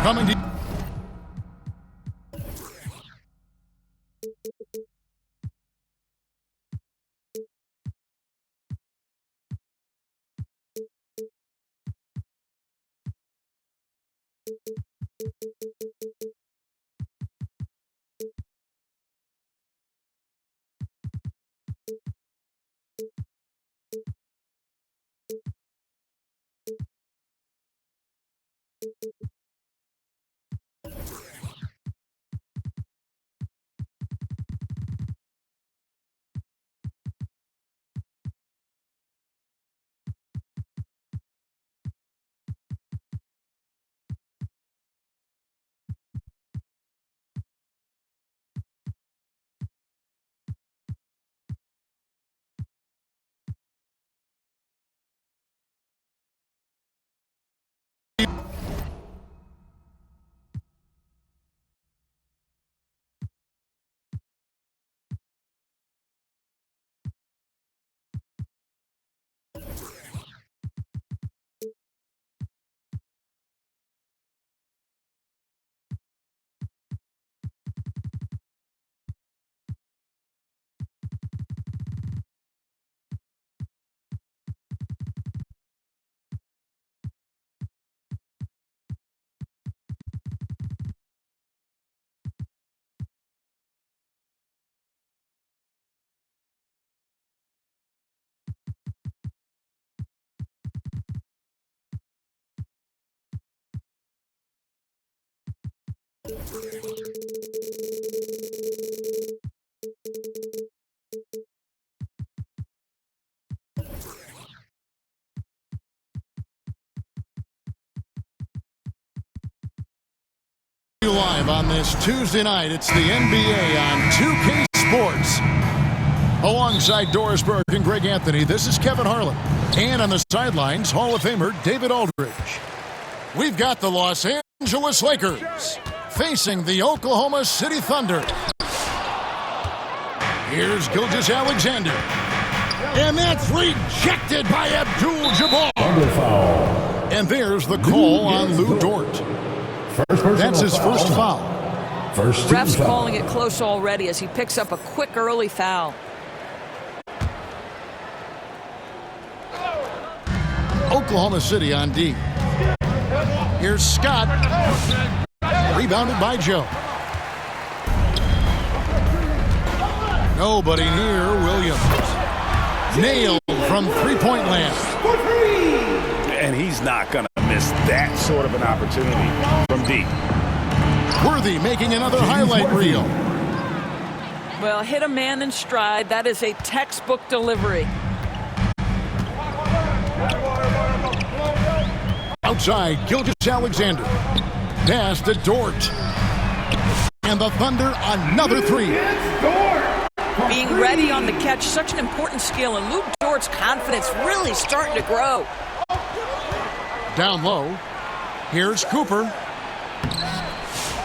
Coming to live on this Tuesday night. It's the NBA on 2K Sports. Alongside Doris Burke and Greg Anthony, this is Kevin Harlan. And on the sidelines, Hall of Famer David Aldridge. We've got the Los Angeles Lakers facing the Oklahoma City Thunder. Here's Gilgeous-Alexander. And that's rejected by Abdul-Jabbar. And there's the call on Lou Dort. That's his first foul. Ref's calling it close already as he picks up a quick early foul. Oklahoma City on D. Here's Scott. Rebounded by Joe. Nobody near Williams. Nailed from three-point land. And he's not going to miss that sort of an opportunity from deep. Worthy making another highlight reel. Well, hit a man in stride. That is a textbook delivery. Outside, Gilgeous-Alexander. Pass to Dort. And the Thunder, another three. Being ready on the catch, such an important skill, and Lou Dort's confidence really starting to grow. Down low. Here's Cooper.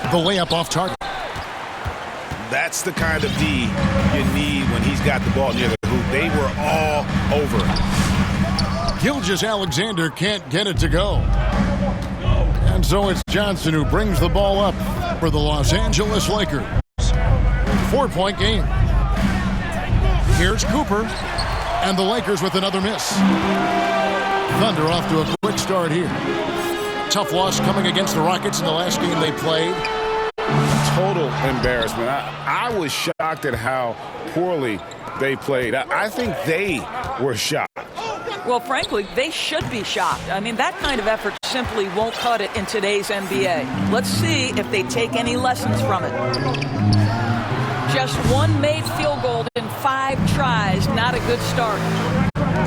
The layup off target. That's the kind of D you need when he's got the ball near the hoop. They were all over it. Gilgeous-Alexander can't get it to go. And so it's Johnson who brings the ball up for the Los Angeles Lakers. 4-point game. Here's Cooper. And the Lakers with another miss. Thunder off to a quick start here. Tough loss coming against the Rockets in the last game they played. Total embarrassment. I was shocked at how poorly they played. I think they were shocked. Well, frankly, they should be shocked. I mean, that kind of effort simply won't cut it in today's NBA. Let's see if they take any lessons from it. Just one made field goal in 5 tries. Not a good start.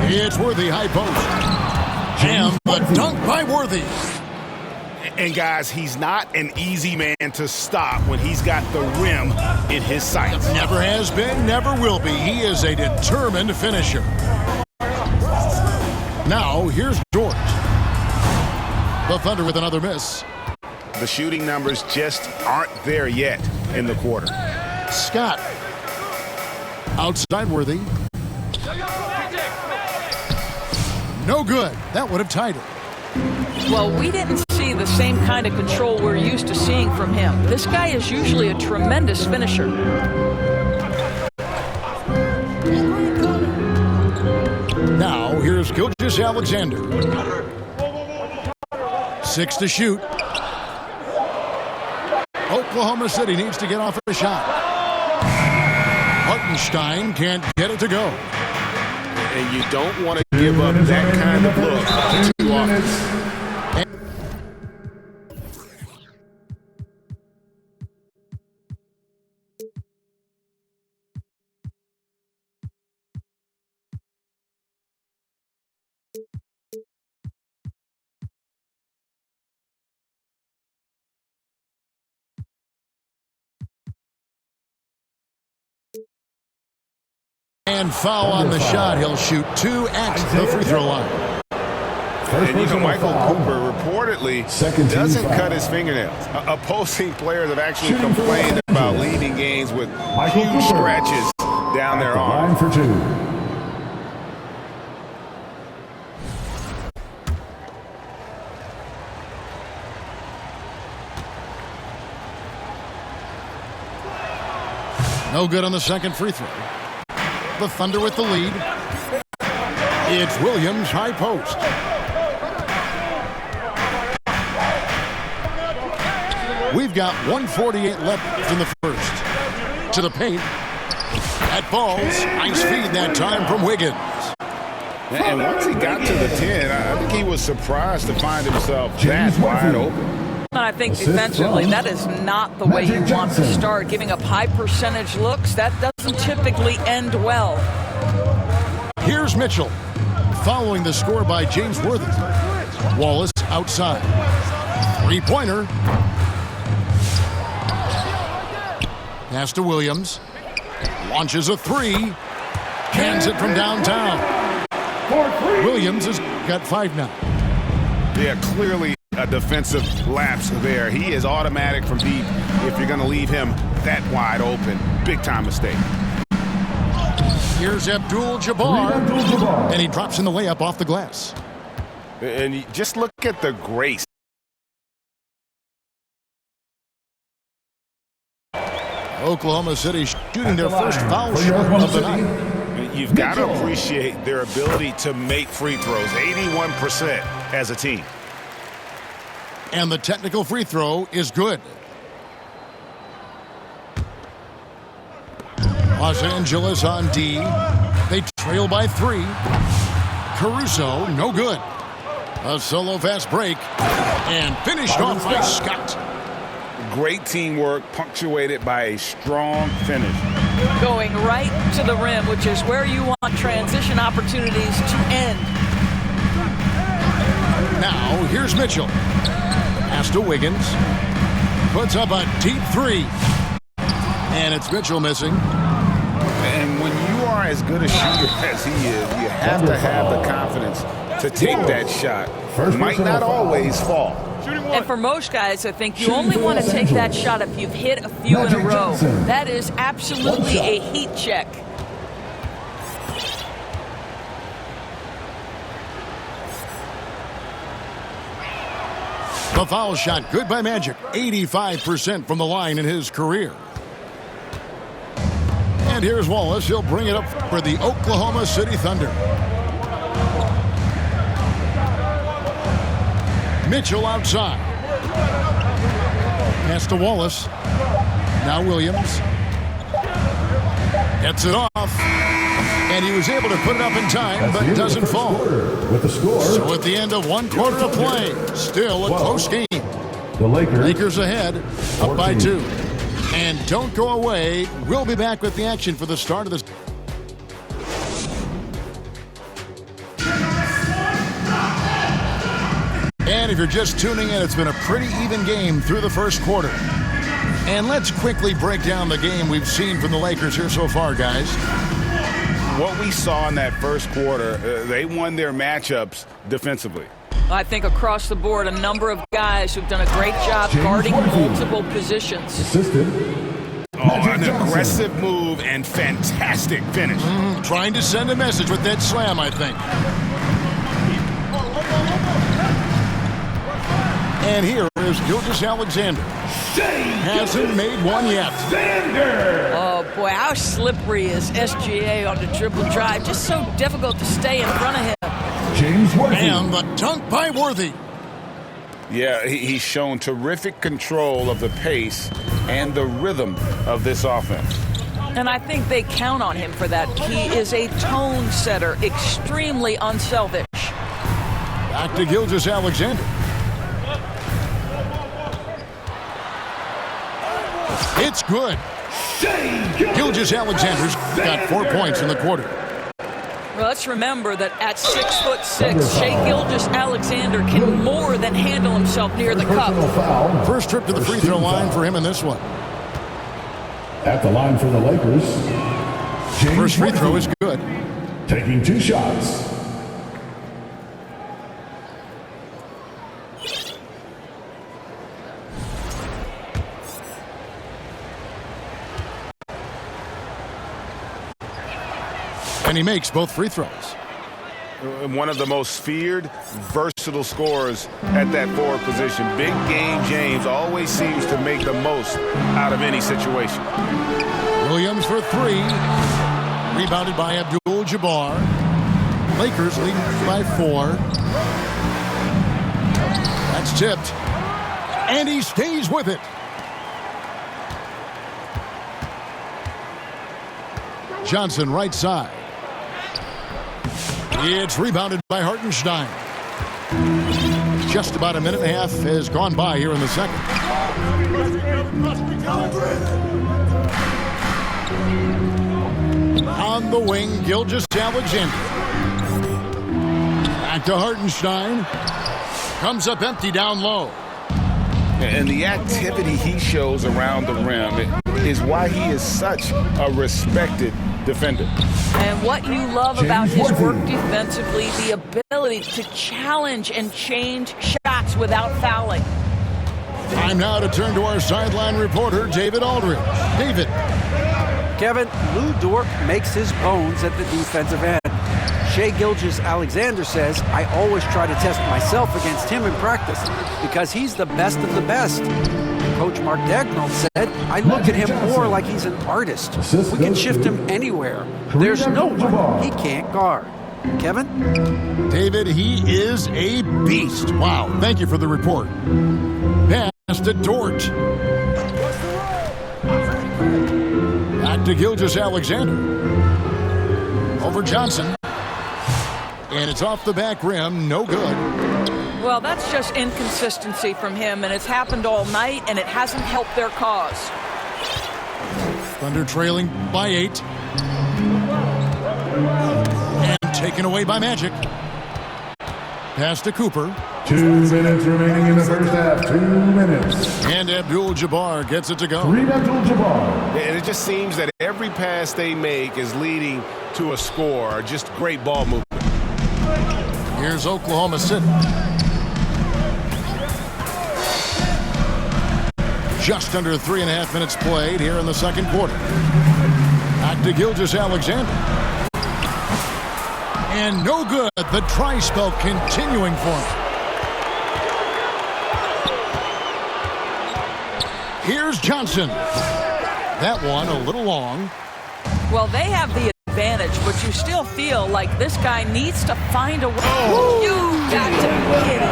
It's Worthy, high post. Jam, but dunk by Worthy. And guys, he's not an easy man to stop when he's got the rim in his sights. Never has been, never will be. He is a determined finisher. Now, here's Dort. The Thunder with another miss. The shooting numbers just aren't there yet in the quarter. Scott. Outside Worthy. No good. That would have tied it. Well, we didn't see see the same kind of control we're used to seeing from him. This guy is usually a tremendous finisher. Now, here's Gilgeous-Alexander. 6 to shoot. Oklahoma City needs to get off a shot. Hartenstein can't get it to go. And you don't want to give up that kind of look too often. And foul on the shot. He'll shoot 2 at the free throw line. And you know, Michael Cooper reportedly doesn't cut his fingernails. Opposing players have actually complained about leaving games with huge scratches down their arm. Line for 2. No good on the second free throw. The Thunder with the lead. It's Williams, high post. We've got 1:48 left in the first. To the paint. That falls. Nice feed that time from Wiggins. And once he got to the 10, I think he was surprised to find himself that wide open. And I think defensively, that is not the way you want to start. Giving up high percentage looks, that doesn't typically end well. Here's Mitchell, following the score by James Worthington. Wallace outside. Three-pointer. Pass to Williams. Launches a 3. Cans it from downtown. Williams has got 5 now. Yeah, clearly a defensive lapse there. He is automatic from deep if you're going to leave him that wide open. Big time mistake. Here's Abdul-Jabbar, and he drops in the layup off the glass. And you just look at the grace. Oklahoma City shooting their first foul shot of the night. You've got to appreciate their ability to make free throws. 81% as a team. And the technical free throw is good. Los Angeles on D. They trail by 3. Caruso, no good. A solo fast break. And finished off by Scott. Great teamwork, punctuated by a strong finish. Going right to the rim, which is where you want transition opportunities to end. Now, here's Mitchell. Pass to Wiggins. Puts up a deep 3. And it's Mitchell missing. And when you are as good a shooter as he is, you have to have the confidence to take that shot. It might not always fall. And for most guys, I think you only want to take that shot if you've hit a few in a row. That is absolutely a heat check. The foul shot, good by Magic. 85% from the line in his career. And here's Wallace. He'll bring it up for the Oklahoma City Thunder. Mitchell outside. Pass to Wallace. Now Williams. Gets it off. And he was able to put it up in time, but doesn't fall. With the score. So at the end of 1 quarter to play, still a close game. The Lakers ahead, up by 2. And don't go away. We'll be back with the action for the start of this. And if you're just tuning in, it's been a pretty even game through the first quarter. And let's quickly break down the game we've seen from the Lakers here so far, guys. What we saw in that first quarter, they won their matchups defensively. I think across the board, a number of guys who've done a great job guarding multiple positions. An aggressive move and fantastic finish. Trying to send a message with that slam, I think. And here is Gilgeous-Alexander. Hasn't made one yet. Oh, boy, how slippery is SGA on the dribble drive. Just so difficult to stay in front of him. James Worthy. And the dunk by Worthy. Yeah, he's shown terrific control of the pace and the rhythm of this offense. And I think they count on him for that. He is a tone setter, extremely unselfish. Back to Gilgeous-Alexander. It's good. Gilgeous-Alexander's got 4 points in the quarter. Well, let's remember that at 6'6", Shai Gilgeous-Alexander can more than handle himself near the cup. First trip to the free throw line for him in this one. At the line for the Lakers, James First free throw Worthy, is good. taking 2 shots. And he makes both free throws. One of the most feared, versatile scorers at that forward position. Big game James always seems to make the most out of any situation. Williams for 3. Rebounded by Abdul-Jabbar. Lakers leading by 4. That's tipped. And he stays with it. Johnson right side. It's rebounded by Hartenstein. Just about a minute and a half has gone by here in the second. On the wing, Gilgeous-Alexander. Back to Hartenstein. Comes up empty down low. And the activity he shows around the rim is why he is such a respected defender. And what you love about his work defensively, the ability to challenge and change shots without fouling. Time now to turn to our sideline reporter, David Aldridge. David. Kevin, Lou Dort makes his bones at the defensive end. Shai Gilgeous-Alexander says, I always try to test myself against him in practice because he's the best of the best. Coach Mark Dagnall said, I look at him more like he's an artist. We can shift him anywhere. There's no one he can't guard. Kevin? David, he is a beast. Wow, thank you for the report. Pass to Dort. Back to Gilgeous-Alexander. Over Johnson. And it's off the back rim, no good. Well, that's just inconsistency from him, and it's happened all night, and it hasn't helped their cause. Thunder trailing by 8. And taken away by Magic. Pass to Cooper. 2 minutes remaining in the first half. 2 minutes. And Abdul-Jabbar gets it to go. Kareem Abdul-Jabbar. And it just seems that every pass they make is leading to a score. Just great ball movement. Here's Oklahoma City. Just under 3.5 minutes played here in the second quarter. Back to Gilgeous-Alexander. And no good. The try spell continuing for him. Here's Johnson. That one a little long. Well, they have the advantage, but you still feel like this guy needs to find a way. Oh, you got to be kidding.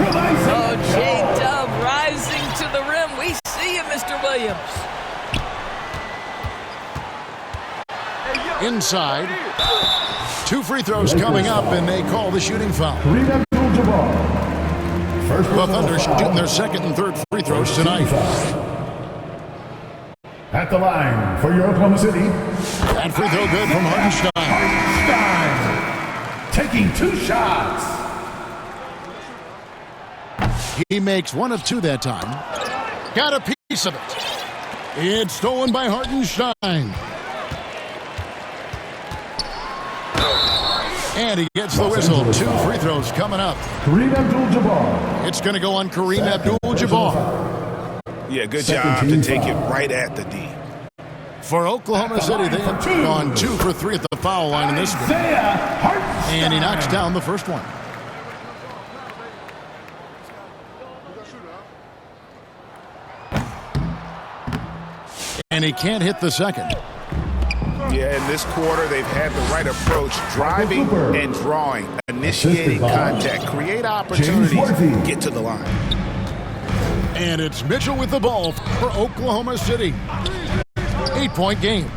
Oh, J-Dub rising to the rim. We see you, Mr. Williams. Inside. 2 free throws coming up, and they call the shooting foul. Kareem Abdul-Jabbar. The Thunder shooting their second and third free throws tonight. At the line for your Oklahoma City. That free throw good from Hartenstein. Taking 2 shots. He makes 1 of 2 that time. Got a piece of it. It's stolen by Hartenstein. And he gets the whistle. 2 free throws coming up. Kareem Abdul-Jabbar. It's going to go on Kareem Abdul-Jabbar. Yeah, good job to take it right at the D. For Oklahoma City, they have gone 2 for 3 at the foul line in this one. And he knocks down the first one. And he can't hit the second. Yeah, in this quarter, they've had the right approach, driving and drawing, initiating contact, create opportunities, get to the line. And it's Mitchell with the ball for Oklahoma City. 8-point game.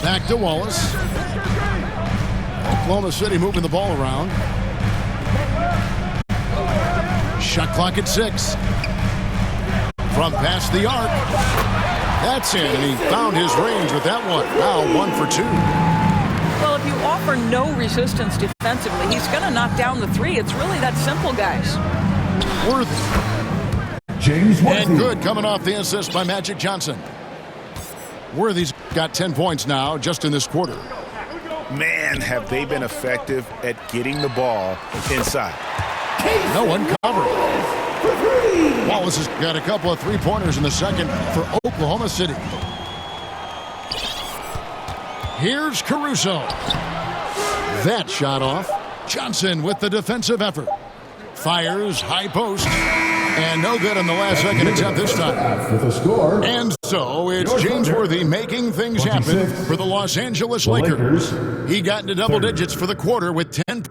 Back to Wallace. Oklahoma City moving the ball around. Shot clock at 6. From past the arc. That's in, and he found his range with that one. Now 1 for 2. Well, if you offer no resistance defensively, he's going to knock down the 3. It's really that simple, guys. Worthy. James Worthy. And good coming off the assist by Magic Johnson. Worthy's got 10 points now just in this quarter. Man, have they been effective at getting the ball inside. No one covered. Wallace has got a couple of three-pointers in the second for Oklahoma City. Here's Caruso. That shot off. Johnson with the defensive effort. Fires, high post. And no good on the last second attempt this time. With a score. And so it's James Worthy making things happen for the Los Angeles Lakers. He got into double digits for the quarter with 10.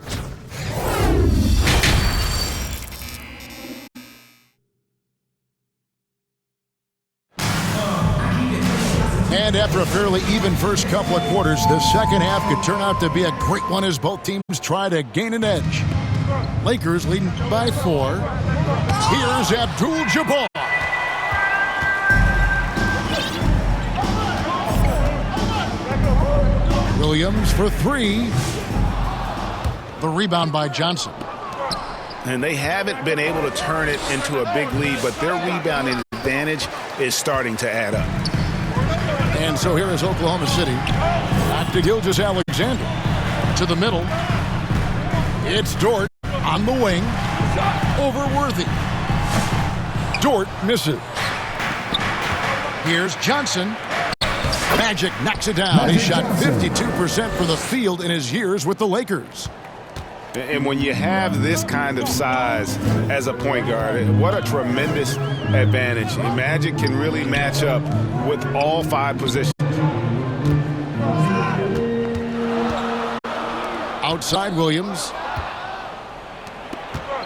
And after a fairly even first couple of quarters, the second half could turn out to be a great one as both teams try to gain an edge. Lakers leading by 4. Here's Abdul-Jabbar. Williams for 3. The rebound by Johnson. And they haven't been able to turn it into a big lead, but their rebounding advantage is starting to add up. And so here is Oklahoma City. Back to Gilgeous-Alexander. To the middle. It's Dort on the wing. Over Worthy. Dort misses. Here's Johnson. Magic knocks it down. He shot 52% from the field in his years with the Lakers. And when you have this kind of size as a point guard, what a tremendous advantage. Magic can really match up with all 5 positions. Outside Williams.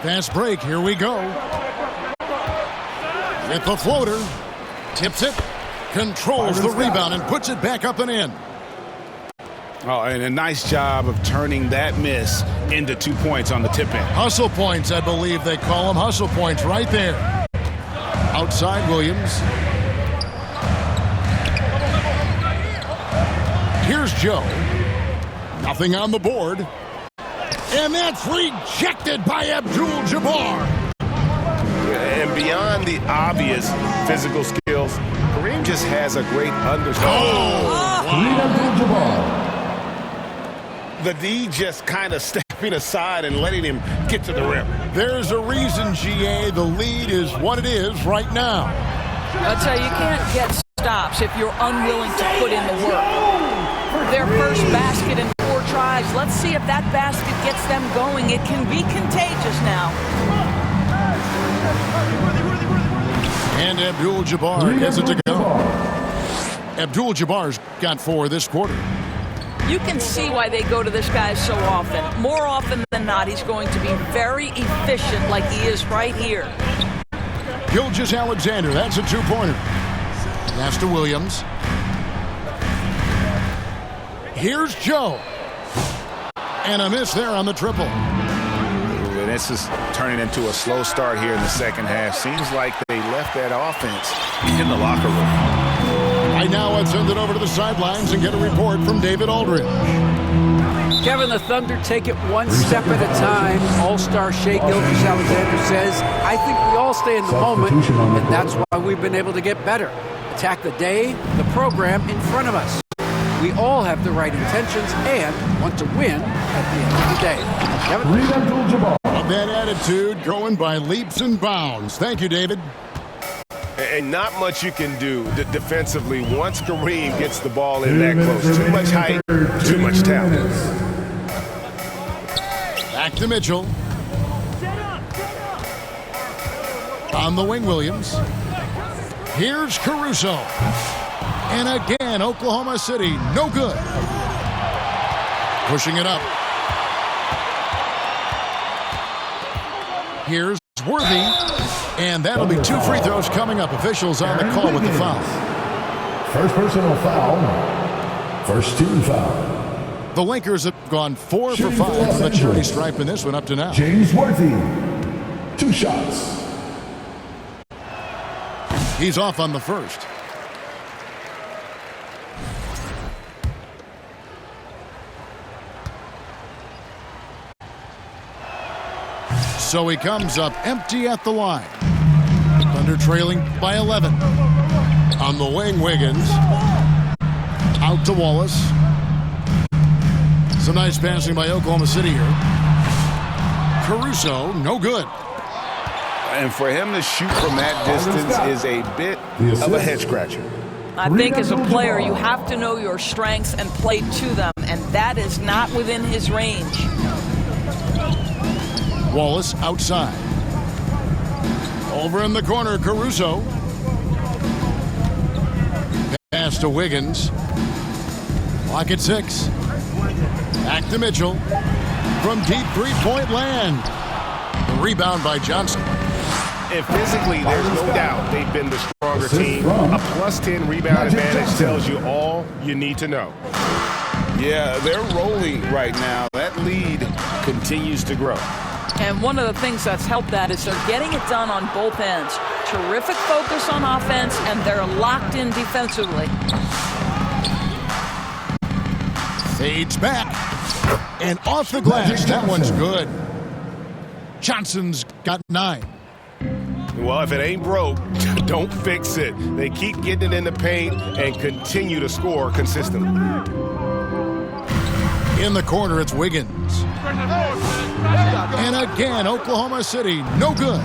Fast break, here we go. With the floater. Tips it. Controls the rebound and puts it back up and in. Oh, and a nice job of turning that miss into 2 points on the tip in. Hustle points, I believe they call them. Hustle points right there. Outside Williams. Here's Joe. Nothing on the board. And that's rejected by Abdul-Jabbar. And beyond the obvious physical skills, Kareem just has a great understanding. The D just kind of stepping aside and letting him get to the rim. There's a reason, GA, the lead is what it is right now. I'll tell you, you can't get stops if you're unwilling to put in the work. Their first basket in 4 tries. Let's see if that basket gets them going. It can be contagious now. And Abdul-Jabbar gets it to go. Abdul-Jabbar's got 4 this quarter. You can see why they go to this guy so often. More often than not, he's going to be very efficient like he is right here. Gilgeous-Alexander, that's a 2-pointer. Pass to Williams. Here's Joe. And a miss there on the triple. Ooh, and this is turning into a slow start here in the second half. Seems like they left that offense in the locker room. Right now, let's send it over to the sidelines and get a report from David Aldridge. Kevin, the Thunder take it one step at a time. All-star Shai Gilgeous-Alexander says, I think we all stay in the moment, and that's why we've been able to get better. Attack the day, the program in front of us. We all have the right intentions and want to win at the end of the day. Kevin? That attitude going by leaps and bounds. Thank you, David. And not much you can do defensively once Kareem gets the ball in that close. Too much height, too much talent. Back to Mitchell. On the wing, Williams. Here's Caruso. And again, Oklahoma City, no good. Pushing it up. Here's Worthy. And that'll be 2 free throws coming up. Officials on the call with the foul. First personal foul. First team foul. The Lakers have gone 4 for 5 from the charity stripe in this one up to now. James Worthy. 2 shots. He's off on the first. So he comes up empty at the line. Thunder trailing by 11. On the wing, Wiggins. Out to Wallace. Some nice passing by Oklahoma City here. Caruso, no good. And for him to shoot from that distance is a bit of a head scratcher. I think as a player, you have to know your strengths and play to them, and that is not within his range. Wallace outside. Over in the corner, Caruso. Pass to Wiggins. Clock at 6. Back to Mitchell. From deep three-point land. The rebound by Johnson. And physically, there's no doubt they've been the stronger team. A +10 rebound advantage tells you all you need to know. Yeah, they're rolling right now. That lead continues to grow. And one of the things that's helped that is they're getting it done on both ends. Terrific focus on offense, and they're locked in defensively. Fades back. And off the glass. That one's good. Johnson's got 9. Well, if it ain't broke, don't fix it. They keep getting it in the paint and continue to score consistently. In the corner, it's Wiggins. And again, Oklahoma City, no good.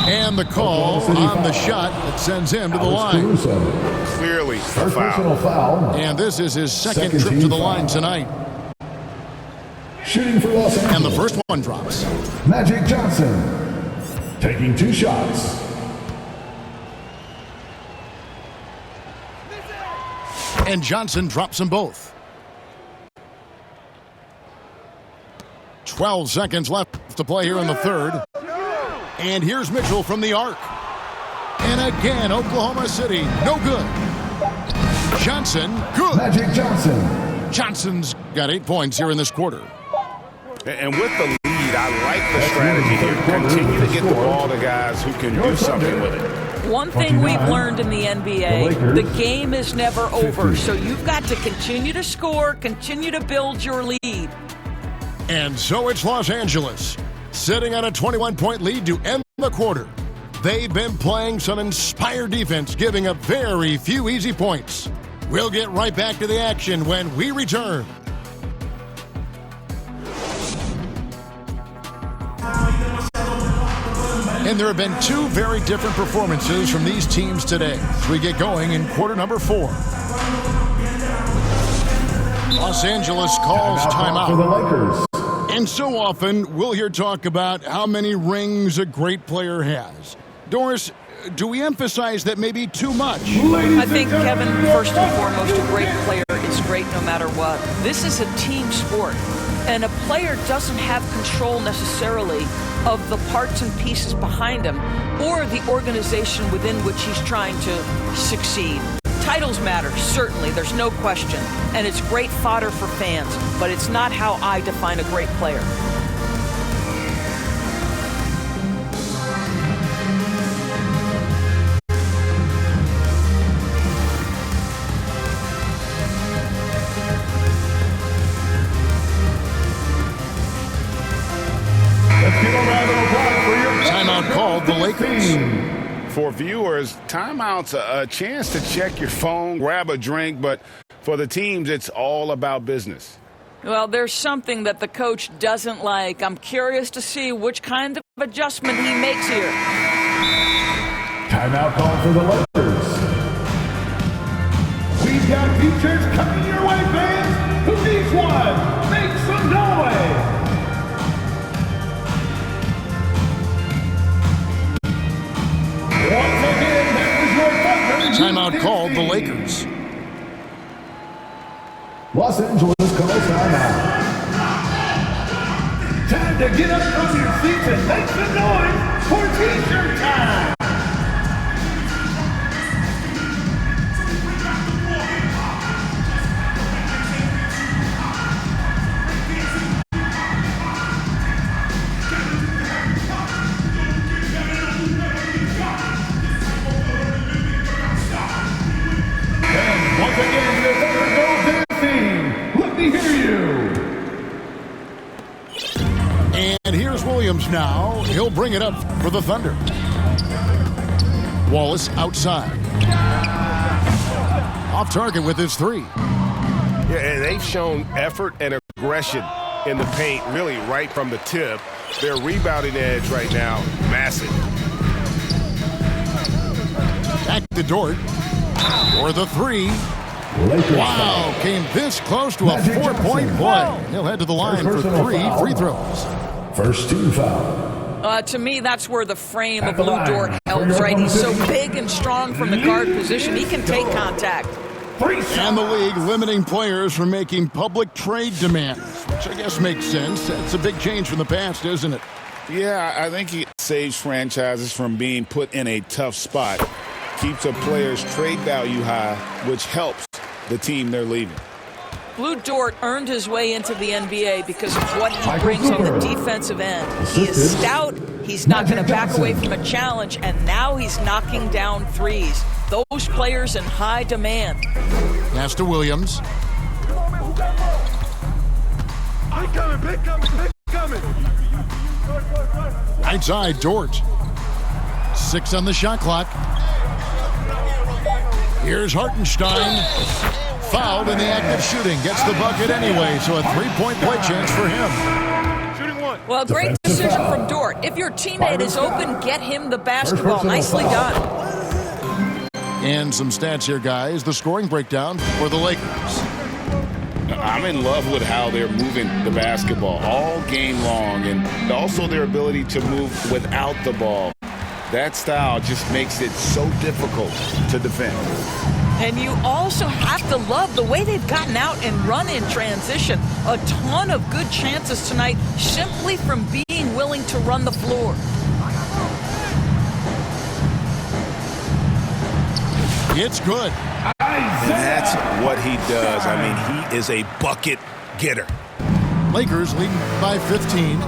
And the call on the shot that sends him to the line. Clearly, First personal foul. And this is his second trip to the line tonight. Shooting for Los Angeles. And the first one drops. Magic Johnson. Taking 2 shots. And Johnson drops them both. 12 seconds left to play here in the third. And here's Mitchell from the arc. And again, Oklahoma City, no good. Johnson, good. Magic Johnson. Johnson's got 8 points here in this quarter. And with the lead, I like the strategy here. Continue to get the ball to guys who can do something with it. One thing we've learned in the NBA, the game is never over. So you've got to continue to score, continue to build your lead. And so it's Los Angeles, sitting on a 21-point lead to end the quarter. They've been playing some inspired defense, giving up very few easy points. We'll get right back to the action when we return. And there have been 2 very different performances from these teams today as we get going in quarter number 4. Los Angeles calls timeout. For the Lakers. And so often we'll hear talk about how many rings a great player has. Doris, do we emphasize that maybe too much? I think, Kevin, first and foremost, a great player is great no matter what. This is a team sport, and a player doesn't have control necessarily of the parts and pieces behind him or the organization within which he's trying to succeed. Titles matter, certainly, there's no question, and it's great fodder for fans, but it's not how I define a great player. Timeout called the Lakers. For viewers, timeout's a chance to check your phone, grab a drink, but for the teams, it's all about business. Well, there's something that the coach doesn't like. I'm curious to see which kind of adjustment he makes here. Timeout call for the Lakers. We've got features coming your way, fans. Who needs one? Make some noise. Timeout called the Lakers. Los Angeles calls timeout. Time to get up from your seats and make some noise for T-shirt time. And once again, the Thunder go dancing. Let me hear you. And here's Williams now. He'll bring it up for the Thunder. Wallace outside. Off target with his three. Yeah, and they've shown effort and aggression in the paint, really right from the tip. Their rebounding edge right now, massive. Back to Dort. For the three. Wow, came this close to a 4-point play. He'll head to the line for 3 free throws. First team foul. To me, that's where the frame of Lou Dort helps, right? He's so big and strong from the guard position. He can take contact. And the league limiting players from making public trade demands, which I guess makes sense. It's a big change from the past, isn't it? Yeah, I think it saves franchises from being put in a tough spot. Keeps a player's trade value high, which helps the team they're leaving. Lou Dort earned his way into the NBA because of what he brings on the defensive end. He is stout, he's not going to back away from a challenge, and now he's knocking down threes. Those players in high demand. Pass to Williams. Big coming. Right side, Dort. 6 on the shot clock. Here's Hartenstein. Fouled in the act of shooting. Gets the bucket anyway, so a 3-point play chance for him. Shooting one. Well, great decision from Dort. If your teammate is open, get him the basketball. Nicely done. And some stats here, guys. The scoring breakdown for the Lakers. I'm in love with how they're moving the basketball all game long, and also their ability to move without the ball. That style just makes it so difficult to defend. And you also have to love the way they've gotten out and run in transition. A ton of good chances tonight simply from being willing to run the floor. It's good. And that's what he does. I mean, he is a bucket getter. Lakers leading by 15.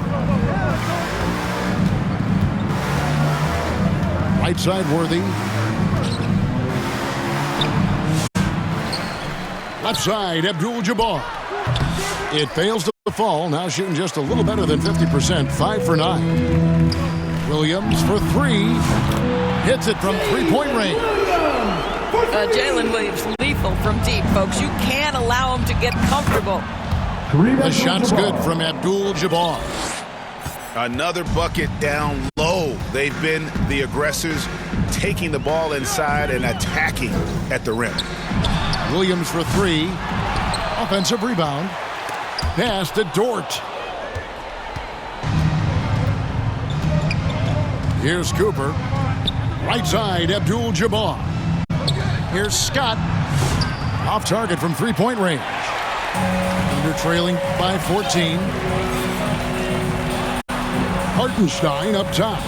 Right side, Worthy. Left side, Abdul-Jabbar. It fails to fall. Now shooting just a little better than 50%. 5 for 9. Williams for 3. Hits it from 3-point range. Jalen Williams lethal from deep, folks. You can't allow him to get comfortable. The shot's good from Abdul-Jabbar. Another bucket down low. They've been the aggressors, taking the ball inside and attacking at the rim. Williams for 3. Offensive rebound. Pass to Dort. Here's Cooper. Right side, Abdul-Jabbar. Here's Scott. Off target from 3-point range. Under trailing by 14. Hartenstein up top.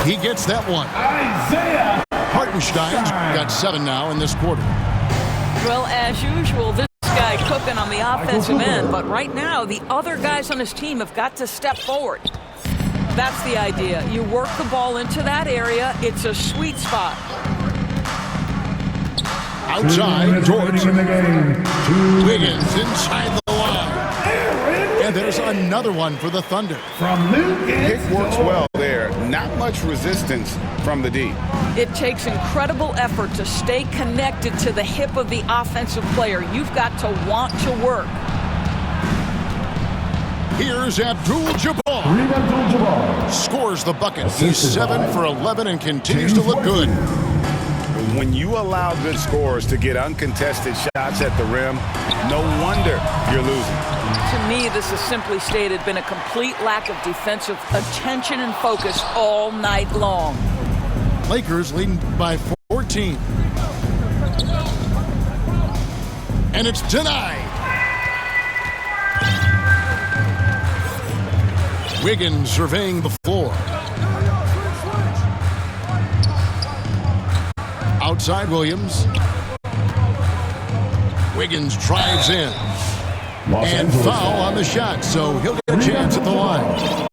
He gets that one. Isaiah Hartenstein's got 7 now in this quarter. Well, as usual, this guy cooking on the offensive end, but right now the other guys on his team have got to step forward. That's the idea. You work the ball into that area. It's a sweet spot. Outside, George. in the game. Wiggins inside the line. And there's another one for the Thunder. from Luke. Pick works well there. Not much resistance from the D. It takes incredible effort to stay connected to the hip of the offensive player. You've got to want to work. Here's Abdul-Jabbar. Abdul-Jabbar. Scores the bucket. He's 7 for 11 and continues to look good. When you allow good scorers to get uncontested shots at the rim, no wonder you're losing. To me, this has simply stated been a complete lack of defensive attention and focus all night long. Lakers leading by 14. And it's denied. Wiggins surveying the floor. Outside Williams. Wiggins drives in. And foul on the shot, so he'll get a chance at the line.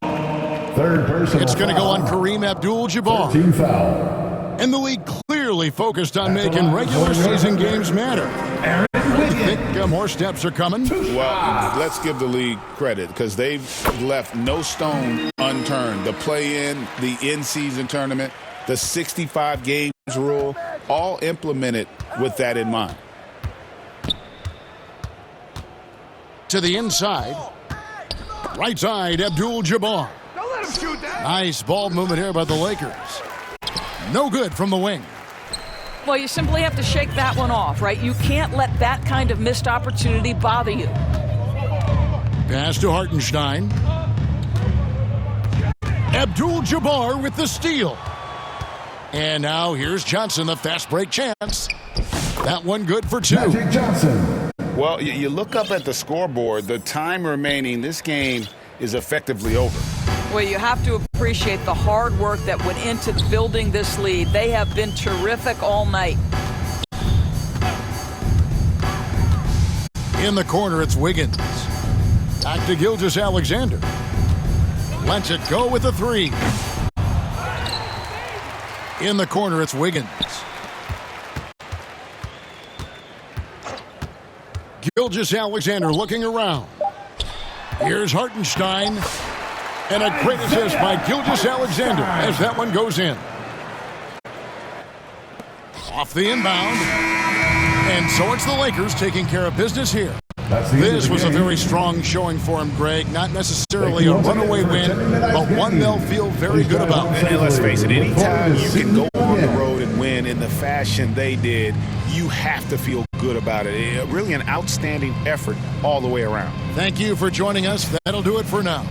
Third personal It's going to go foul. on Kareem Abdul-Jabbar. Team foul. And the league clearly focused on making regular season games matter. I think more steps are coming. Well, let's give the league credit because they've left no stone unturned. The play-in, the in-season tournament, the 65 games rule, all implemented with that in mind. To the inside. Right side, Abdul-Jabbar. Nice ball movement here by the Lakers. No good from the wing. Well, you simply have to shake that one off, right? You can't let that kind of missed opportunity bother you. Pass to Hartenstein. Abdul-Jabbar with the steal. And now here's Johnson, the fast break chance. That one good for two. Magic Johnson. Well, you look up at the scoreboard, the time remaining, this game is effectively over. Well, you have to appreciate the hard work that went into building this lead. They have been terrific all night. In the corner, it's Wiggins. Back to Gilgeous-Alexander. Lets it go with a three. In the corner, it's Wiggins. Gilgeous-Alexander looking around. Here's Hartenstein. And a great assist by Gilgeous-Alexander as that one goes in. Off the inbound. And so it's the Lakers taking care of business here. This was a very strong showing for him, Greg. Not necessarily a runaway win, but one they'll feel very good about. And let's face it, anytime you can go on the road and win in the fashion they did, you have to feel good about it. Really an outstanding effort all the way around. Thank you for joining us. That'll do it for now.